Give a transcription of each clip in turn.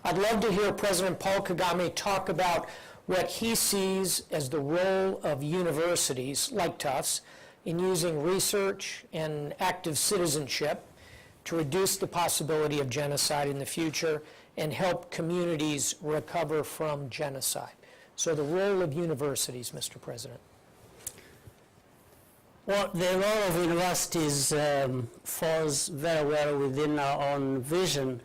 I'd love to hear President Paul Kagame talk about what he sees as the role of universities like Tufts in using research and active citizenship to reduce the possibility of genocide in the future and help communities recover from genocide. So the role of universities, Mr. President. Well, the role of universities falls very well within our own vision,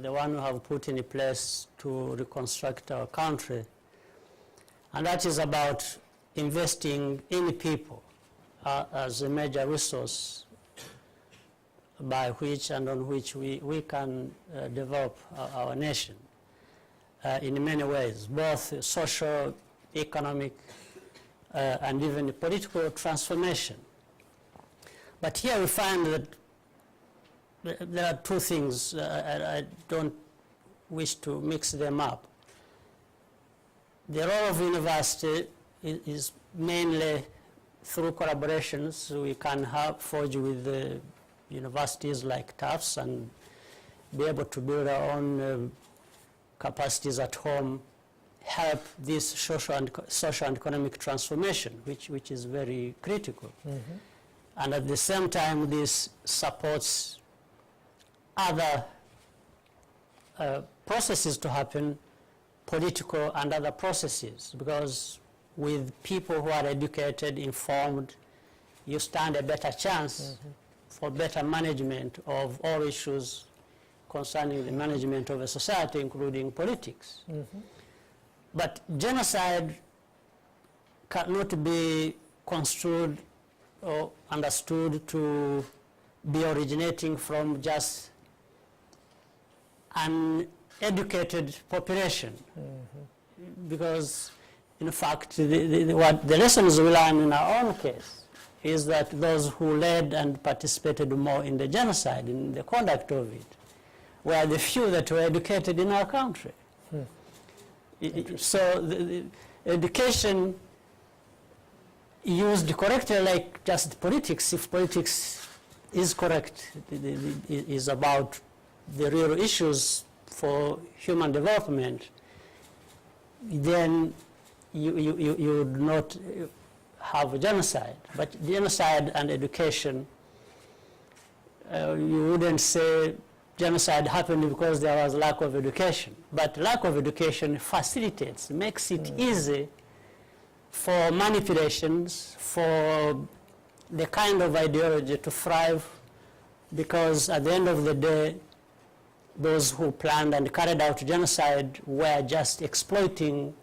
the one we have put in place to reconstruct our country. And that is about investing in people as a major resource by which and on which we can develop our nation in many ways, both social, economic, and even political transformation. But here we find that there are two things. I don't wish to mix them up. The role of university is mainly through collaborations we can forge with universities like Tufts and be able to build our own capacities at home, help this social and economic transformation, which is very critical. Mm-hmm. And at the same time, this supports other processes to happen, political and other processes, because with people who are educated, informed, you stand a better chance for better management of all issues concerning the management of a society, including politics. But genocide cannot be construed or understood to be originating from just an educated population. Because, in fact, what the lessons we learn in our own case is that those who led and participated more in the genocide, in the conduct of it, were the few that were educated in our country. So the education used correctly, like just politics, if politics is correct, is about the real issues for human development, then you would not have genocide. But genocide and education, you wouldn't say genocide happened because there was lack of education. But lack of education facilitates, makes it easy for manipulations, for the kind of ideology to thrive, because at the end of the day, those who planned and carried out genocide were just exploiting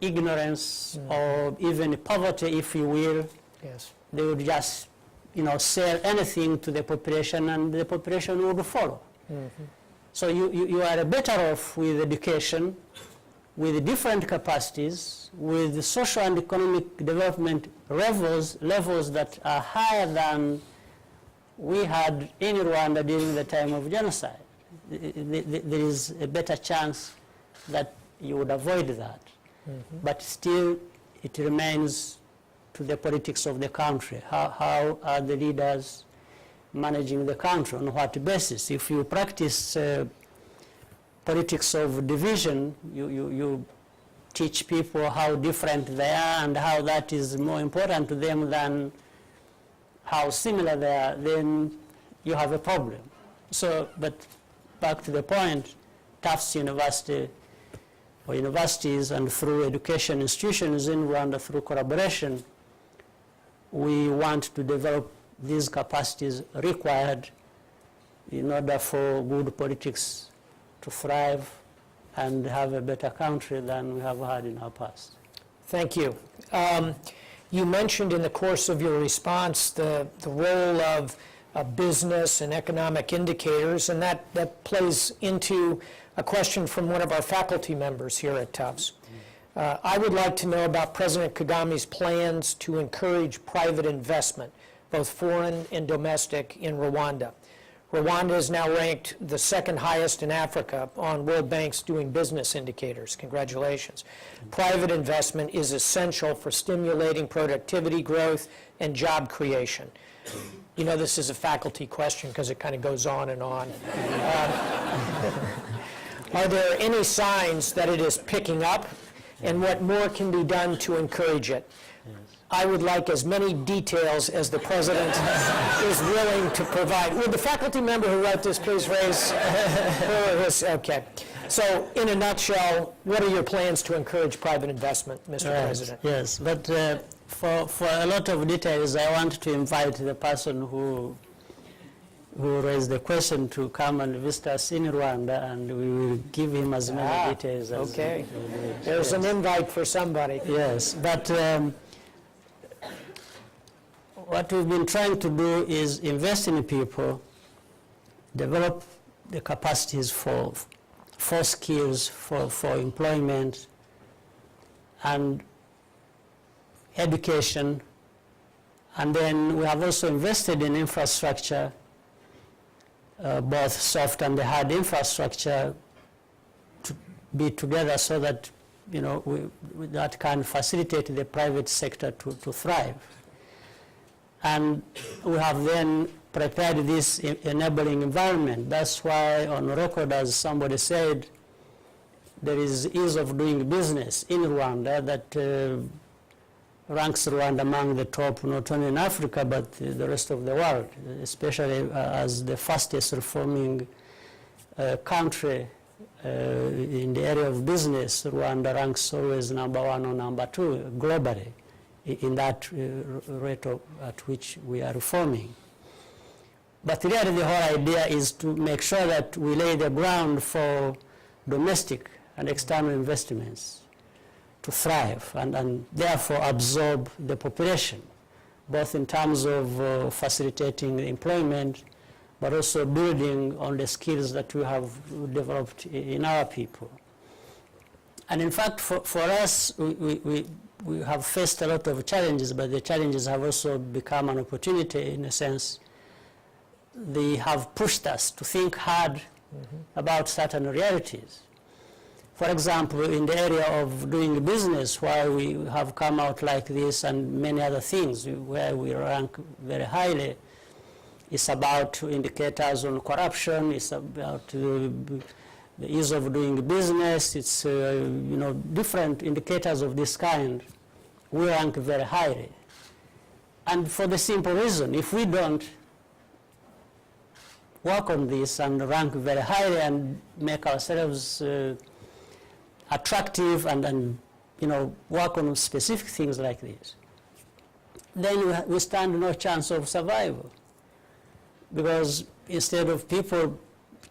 ignorance or even poverty, if you will. Yes. They would just, sell anything to the population, and the population would follow. So you are better off with education, with different capacities, with social and economic development levels that are higher than we had in Rwanda during the time of genocide. There is a better chance that you would avoid that. But still, it remains to the politics of the country. How are the leaders managing the country? On what basis? If you practice politics of division, you teach people how different they are and how that is more important to them than how similar they are, then you have a problem. So, but back to the point, Tufts University or universities and through education institutions in Rwanda through collaboration, we want to develop these capacities required in order for good politics to thrive and have a better country than we have had in our past. Thank you. You mentioned in the course of your response the role of business and economic indicators, and that plays into a question from one of our faculty members here at Tufts. I would like to know about President Kagame's plans to encourage private investment, both foreign and domestic, in Rwanda. Rwanda is now ranked the second highest in Africa on World Bank's Doing Business indicators. Congratulations. Private investment is essential for stimulating productivity growth and job creation. This is a faculty question because it kind of goes on and on. Are there any signs that it is picking up, and what more can be done to encourage it? I would like as many details as the president is willing to provide. Would the faculty member who wrote this please raise okay. So, in a nutshell, what are your plans to encourage private investment, Mr. President? Yes, but for a lot of details, I want to invite the person who raised the question to come and visit us in Rwanda, and we will give him as many details as okay. There's an invite for somebody. Yes, but what we've been trying to do is invest in people, develop the capacities for skills, for employment, and education. And then we have also invested in infrastructure, both soft and the hard infrastructure, to be together so that, you know, that can facilitate the private sector to thrive. And we have then prepared this enabling environment. That's why on record, as somebody said, there is ease of doing business in Rwanda that ranks Rwanda among the top, not only in Africa, but the rest of the world, especially as the fastest reforming country in the area of business. Rwanda ranks always number 1 or number 2 globally in that rate at which we are reforming. But really the whole idea is to make sure that we lay the ground for domestic and external investments to thrive and therefore absorb the population, both in terms of facilitating employment, but also building on the skills that we have developed in our people. And in fact, for us, we have faced a lot of challenges, but the challenges have also become an opportunity in a sense. They have pushed us to think hard about certain realities. For example, in the area of doing business, why we have come out like this and many other things where we rank very highly, it's about indicators on corruption, it's about the ease of doing business, it's you know, different indicators of this kind. We rank very highly. And for the simple reason, if we don't work on this and rank very highly and make ourselves attractive and you know, work on specific things like this, then we stand no chance of survival. Because instead of people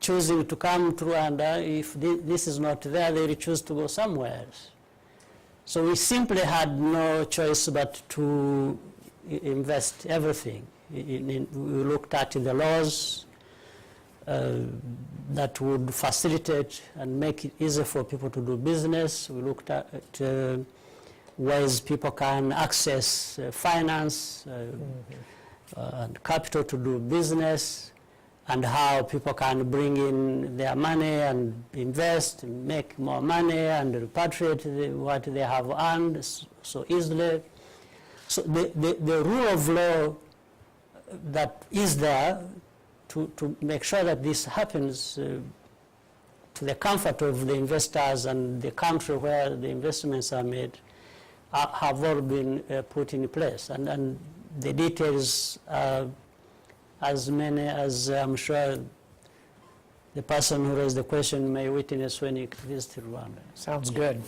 choosing to come to Rwanda, if this is not there, they will choose to go somewhere else. So we simply had no choice but to invest everything. We looked at the laws that would facilitate and make it easier for people to do business. We looked at ways people can access finance and capital to do business, and how people can bring in their money and invest, and make more money, and repatriate what they have earned so easily. So the rule of law that is there to make sure that this happens to the comfort of the investors and the country where the investments are made have all been put in place. And the details are as many as I'm sure the person who raised the question may witness when he visits Rwanda. Sounds good.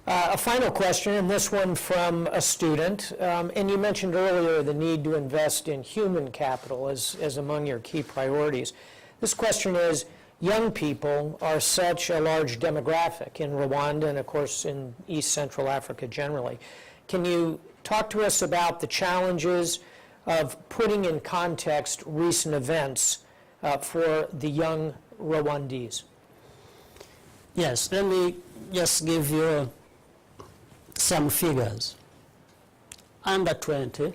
A final question, and this one from a student. And you mentioned earlier the need to invest in human capital as among your key priorities. This question is, young people are such a large demographic in Rwanda and, of course, in East Central Africa generally. Can you talk to us about the challenges of putting in context recent events for the young Rwandese? Yes, let me just give you some figures. Under 20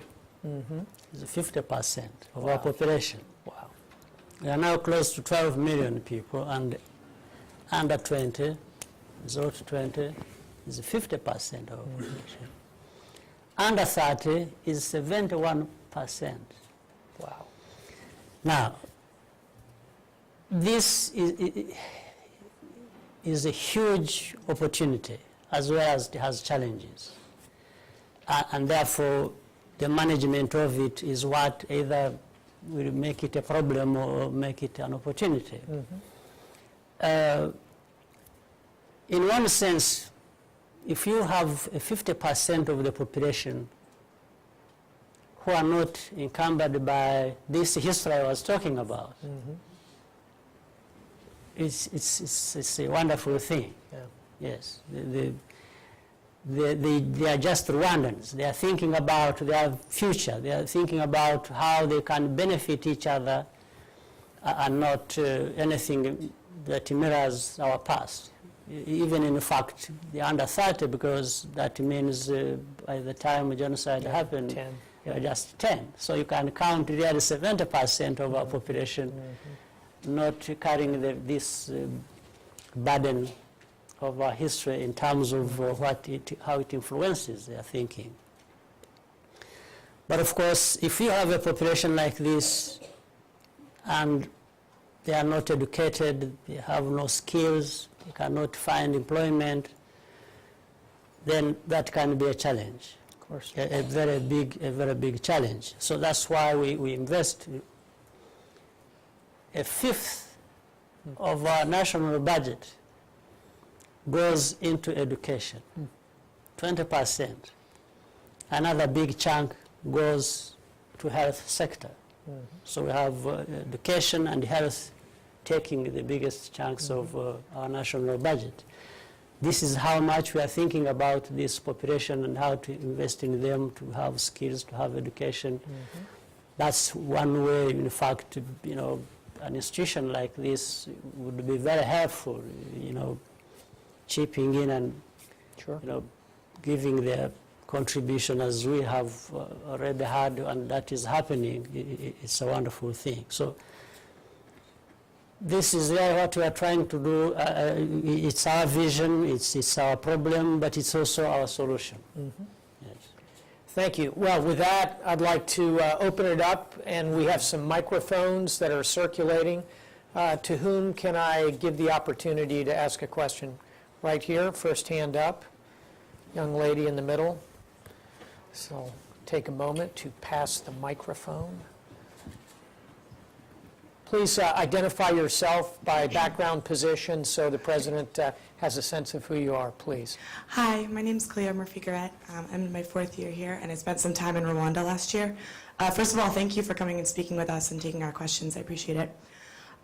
is 50% of our population. Wow. We are now close to 12 million people, and under 20, 0 to 20, is 50% of our population. Under 30 is 71%. Wow. Now, this is is a huge opportunity as well as it has challenges. And therefore, the management of it is what either will make it a problem or make it an opportunity. In one sense, if you have 50% of the population who are not encumbered by this history I was talking about, it's a wonderful thing. Yeah. Yes, they are just Rwandans. They are thinking about their future. They are thinking about how they can benefit each other and not anything that mirrors our past. Even in fact, they are under 30 because that means by the time genocide happened, 10. they are just 10. So you can count really 70% of our population not carrying this burden of our history in terms of how it influences their thinking. But of course, if you have a population like this and they are not educated, they have no skills, they cannot find employment, then that can be a challenge. Of course. A very big challenge. So that's why we invest a fifth of our national budget goes into education, 20%. Another big chunk goes to health sector. So we have education and health taking the biggest chunks of our national budget. This is how much we are thinking about this population and how to invest in them, to have skills, to have education. That's one way, in fact, an institution like this would be very helpful, chipping in and giving their contribution as we have already had, and that is happening. It's a wonderful thing. So this is really what we are trying to do. It's our vision, it's our problem, but it's also our solution. Yes. Thank you. Well, with that, I'd like to open it up, and we have some microphones that are circulating. To whom can I give the opportunity to ask a question? Right here, first hand up, young lady in the middle. So take a moment to pass the microphone. Please identify yourself by background position so the president has a sense of who you are, please. Hi, my name is Cleo Murphy-Garrett. I'm in my 4th year here, and I spent some time in Rwanda last year. First of all, thank you for coming and speaking with us and taking our questions. I appreciate it.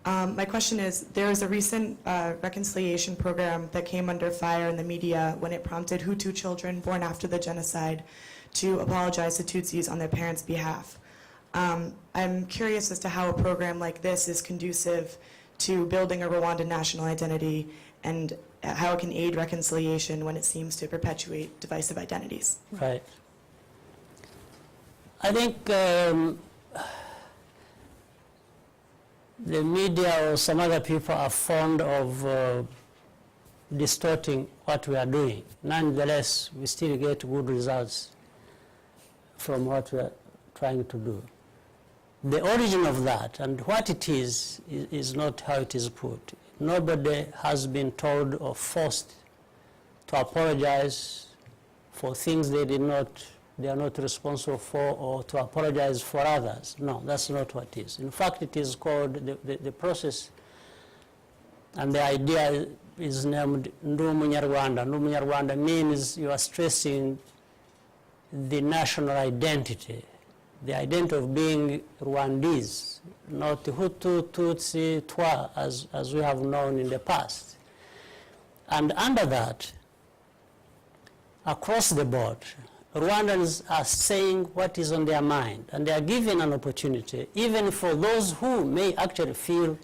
My question is, there was a recent reconciliation program that came under fire in the media when it prompted Hutu children born after the genocide to apologize to Tutsis on their parents' behalf. I'm curious as to how a program like this is conducive to building a Rwandan national identity and how it can aid reconciliation when it seems to perpetuate divisive identities. Right. I think the media or some other people are fond of distorting what we are doing. Nonetheless, we still get good results from what we are trying to do. The origin of that and what it is not how it is put. Nobody has been told or forced to apologize for things they are not responsible for, or to apologize for others. No, that's not what it is. In fact, it is called the process, and the idea is named Ndu Munyarwanda. Ndu Munyarwanda means you are stressing the national identity, the identity of being Rwandese, not Hutu, Tutsi, Twa, as we have known in the past. And under that, across the board, Rwandans are saying what is on their mind, and they are given an opportunity, even for those who may actually feel,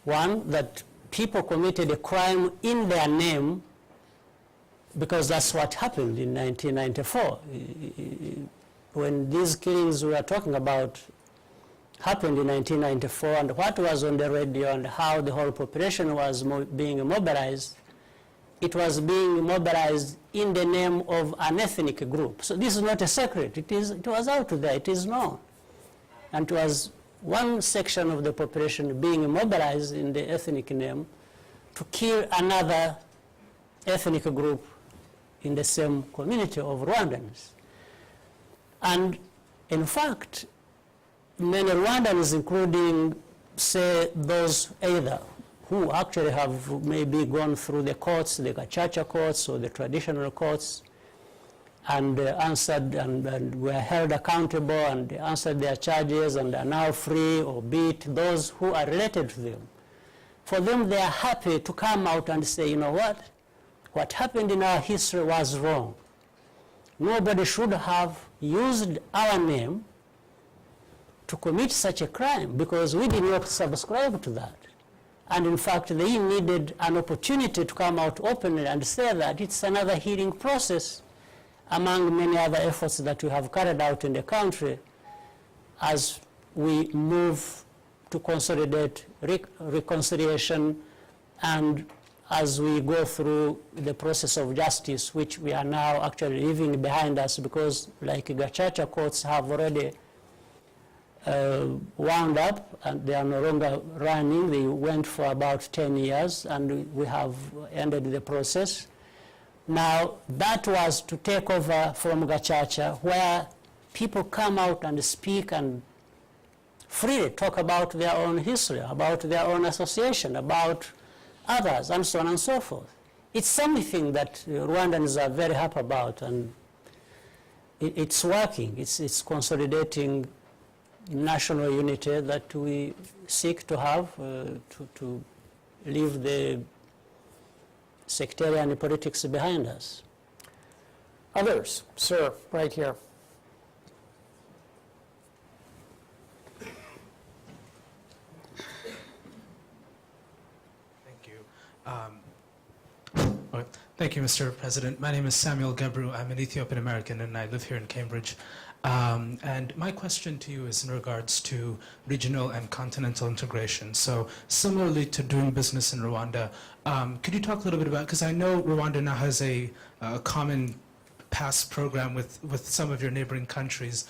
one, that people committed a crime in their name, because that's what happened in 1994. When these killings we are talking about happened in 1994, and what was on the radio and how the whole population was being mobilized, it was being mobilized in the name of an ethnic group. So this is not a secret. It was out there. It is known. And it was one section of the population being mobilized in the ethnic name to kill another ethnic group in the same community of Rwandans. And in fact, many Rwandans, including, say, those either who actually have maybe gone through the courts, the Gacaca courts or the traditional courts, and answered and were held accountable and answered their charges and are now free or beat those who are related to them. For them, they are happy to come out and say, you know what happened in our history was wrong. Nobody should have used our name to commit such a crime because we did not subscribe to that. And in fact, they needed an opportunity to come out openly and say that it's another healing process among many other efforts that we have carried out in the country as we move to consolidate reconciliation and as we go through the process of justice, which we are now actually leaving behind us because, like Gacaca courts have already wound up and they are no longer running. They went for about 10 years and we have ended the process. Now, that was to take over from Gacaca, where people come out and speak and freely talk about their own history, about their own association, about others, and so on and so forth. It's something that Rwandans are very happy about, and it's working. It's consolidating national unity that we seek to have to leave the sectarian politics behind us. Others? Sir, right here. Thank you. Thank you, Mr. President. My name is Samuel Gebru. I'm an Ethiopian American and I live here in Cambridge. And my question to you is in regards to regional and continental integration. So similarly to doing business in Rwanda, could you talk a little bit about, because I know Rwanda now has a common pass program with some of your neighboring countries.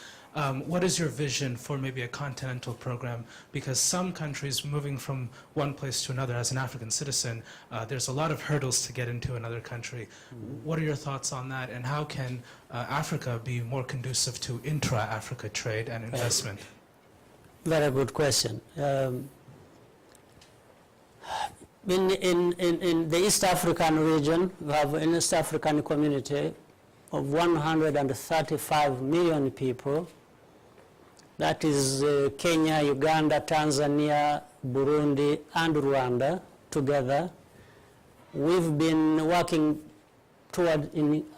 What is your vision for maybe a continental program? Because some countries moving from one place to another as an African citizen, there's a lot of hurdles to get into another country. What are your thoughts on that, and how can Africa be more conducive to intra-Africa trade and investment? Very good question. In the East African region, we have an East African community of 135 million people. That is Kenya, Uganda, Tanzania, Burundi, and Rwanda together. We've been working toward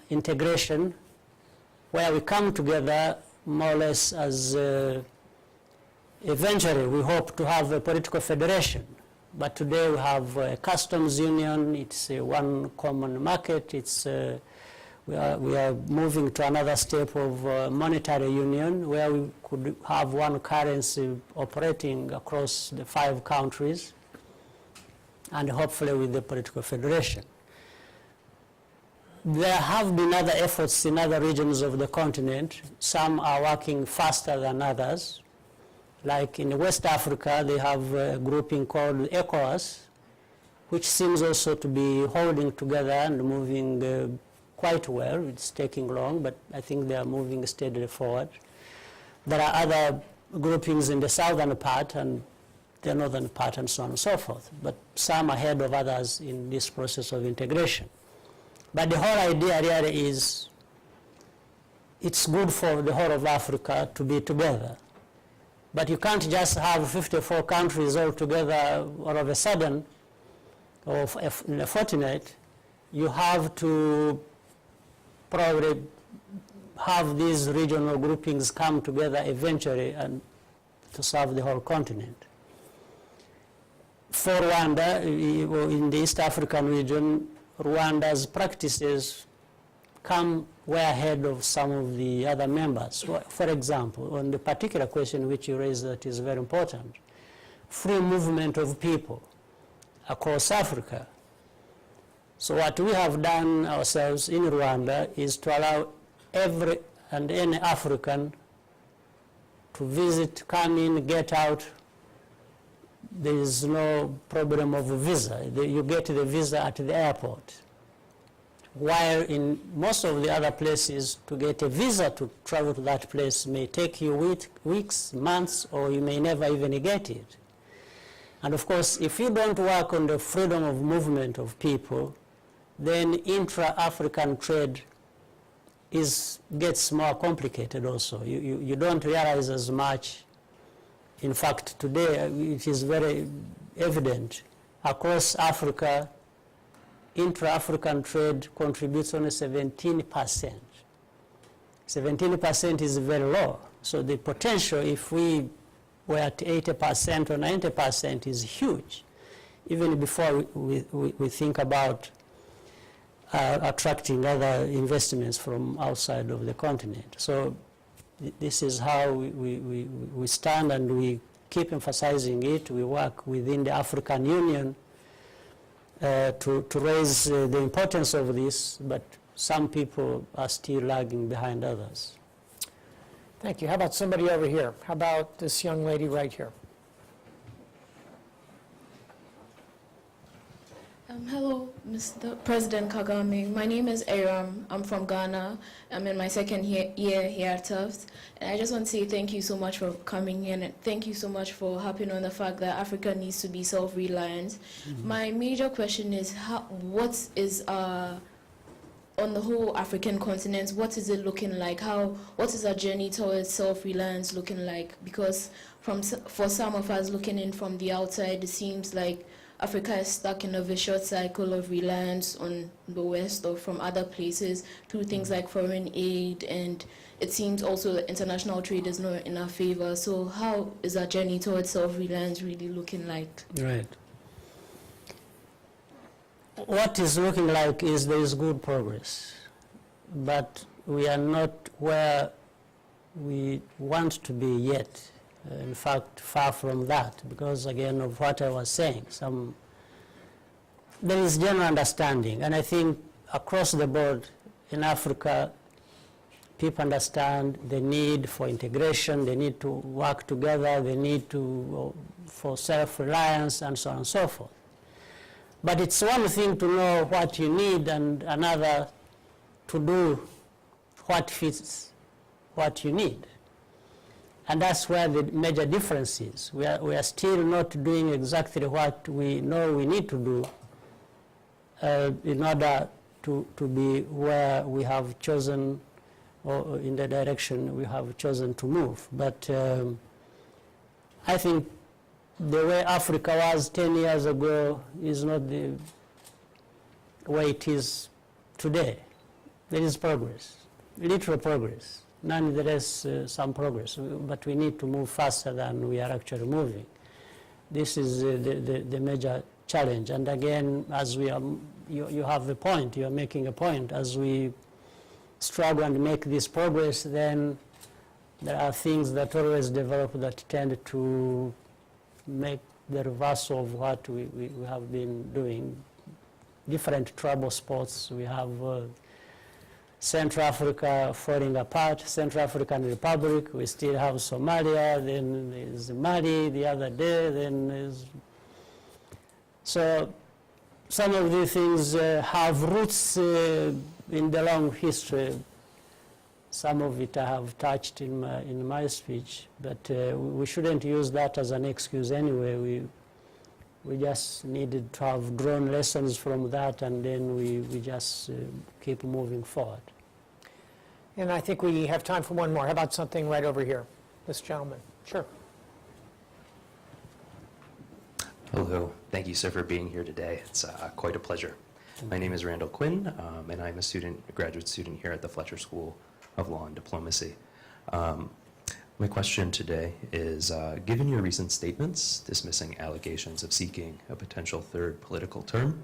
integration, where we come together more or less as eventually we hope to have a political federation. But today we have a customs union, it's one common market, we are moving to another step of monetary union where we could have one currency operating across the 5 countries and hopefully with the political federation. There have been other efforts in other regions of the continent. Some are working faster than others. Like in West Africa, they have a grouping called ECOWAS, which seems also to be holding together and moving quite well. It's taking long, but I think they are moving steadily forward. There are other groupings in the southern part and the northern part and so on and so forth, but some ahead of others in this process of integration. But the whole idea really is it's good for the whole of Africa to be together. But you can't just have 54 countries all together all of a sudden or in a fortnight. You have to probably have these regional groupings come together eventually and to serve the whole continent. For Rwanda, in the East African region, Rwanda's practices come way ahead of some of the other members. For example, on the particular question which you raised that is very important, free movement of people across Africa. So what we have done ourselves in Rwanda is to allow every and any African to visit, come in, get out, there is no problem of a visa. You get the visa at the airport. While in most of the other places, to get a visa to travel to that place may take you weeks, months, or you may never even get it. And of course, if you don't work on the freedom of movement of people, then intra-African trade gets more complicated also. You don't realize as much. In fact, today it is very evident across Africa, intra-African trade contributes only 17%. 17% is very low. So the potential, if we were at 80% or 90%, is huge, even before we think about attracting other investments from outside of the continent. So this is how we stand, and we keep emphasizing it. We work within the African Union to raise the importance of this, but some people are still lagging behind others. Thank you. How about somebody over here? How about this young lady right here? Hello, Mr. President Kagame. My name is Aram. I'm from Ghana. I'm in my second year here at Tufts. And I just want to say thank you so much for coming in, and thank you so much for harping on the fact that Africa needs to be self-reliant. My major question is, what is, on the whole African continent, what is it looking like? What is our journey towards self-reliance looking like? Because for some of us looking in from the outside, it seems like Africa is stuck in a vicious cycle of reliance on the West or from other places through things like foreign aid, and it seems also that international trade is not in our favor. So how is our journey towards self-reliance really looking like? Right. What is looking like is there is good progress, but we are not where we want to be yet. In fact, far from that, because again of what I was saying, there is general understanding, and I think across the board in Africa, people understand the need for integration, the need to work together, the need for self-reliance, and so on and so forth. But it's one thing to know what you need, and another to do what fits what you need. And that's where the major difference is. We are still not doing exactly what we know we need to do in order to be where we have chosen, or in the direction we have chosen to move. But I think the way Africa was 10 years ago is not the way it is today. There is progress, literal progress. Nonetheless, some progress, but we need to move faster than we are actually moving. This is the major challenge. And again, as you have a point, you are making a point. As we struggle and make this progress, then there are things that always develop that tend to make the reverse of what we have been doing. Different trouble spots. We have Central Africa falling apart, Central African Republic, we still have Somalia, then there's Mali the other day, then there's... So some of these things have roots in the long history. Some of it I have touched in my speech, but we shouldn't use that as an excuse anyway. We just needed to have drawn lessons from that, and then we just keep moving forward. And I think we have time for one more. How about something right over here? This gentleman. Sure. Hello. Thank you, sir, for being here today. It's quite a pleasure. My name is Randall Quinn, and I'm a graduate student here at the Fletcher School of Law and Diplomacy. My question today is, given your recent statements dismissing allegations of seeking a potential third political term,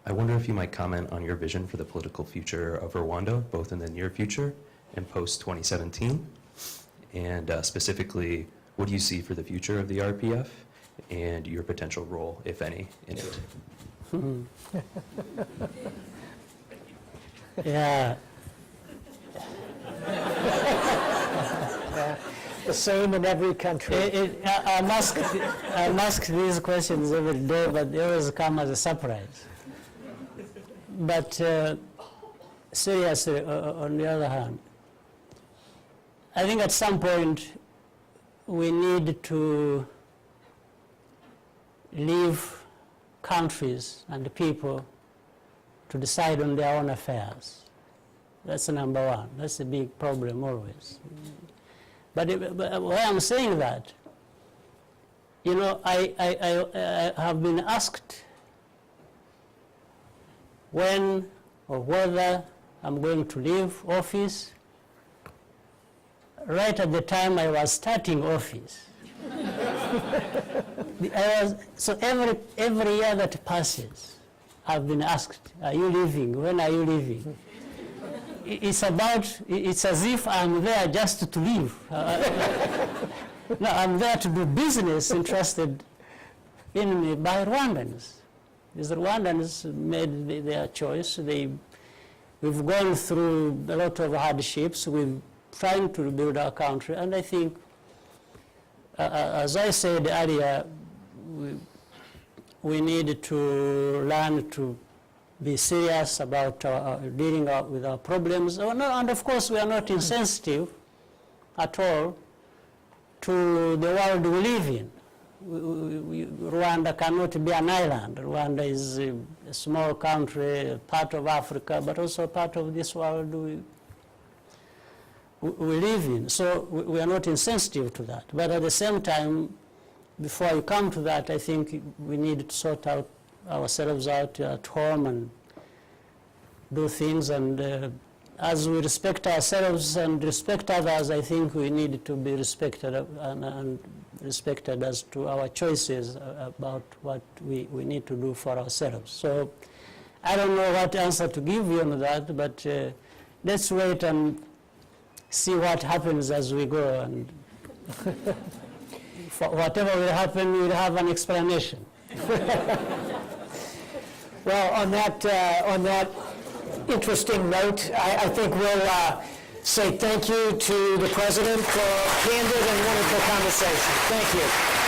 I wonder if you might comment on your vision for the political future of Rwanda, both in the near future and post-2017, and specifically, what do you see for the future of the RPF and your potential role, if any, in it? Yeah. the same in every country. I'm asked these questions every day, but they always come as a surprise. But seriously, on the other hand, I think at some point we need to leave countries and people to decide on their own affairs. That's number one. That's a big problem always. But why I'm saying that, you know, I have been asked when or whether I'm going to leave office right at the time I was starting office. So every year that passes, I've been asked, are you leaving? When are you leaving? It's as if I'm there just to leave. No, I'm there to do business entrusted in me by Rwandans. These Rwandans made their choice. We've gone through a lot of hardships. We've trying to rebuild our country, and I think, as I said earlier, we need to learn to be serious about dealing with our problems. And of course, we are not insensitive at all to the world we live in. Rwanda cannot be an island. Rwanda is a small country, part of Africa, but also part of this world we live in. So we are not insensitive to that. But at the same time, before you come to that, I think we need to sort out ourselves out at home and do things. And as we respect ourselves and respect others, I think we need to be respected and respected as to our choices about what we need to do for ourselves. So I don't know what answer to give you on that, but let's wait and see what happens as we go. And for whatever will happen, we'll have an explanation. Well, on that interesting note, I think we'll say thank you to the President for a candid and wonderful conversation. Thank you.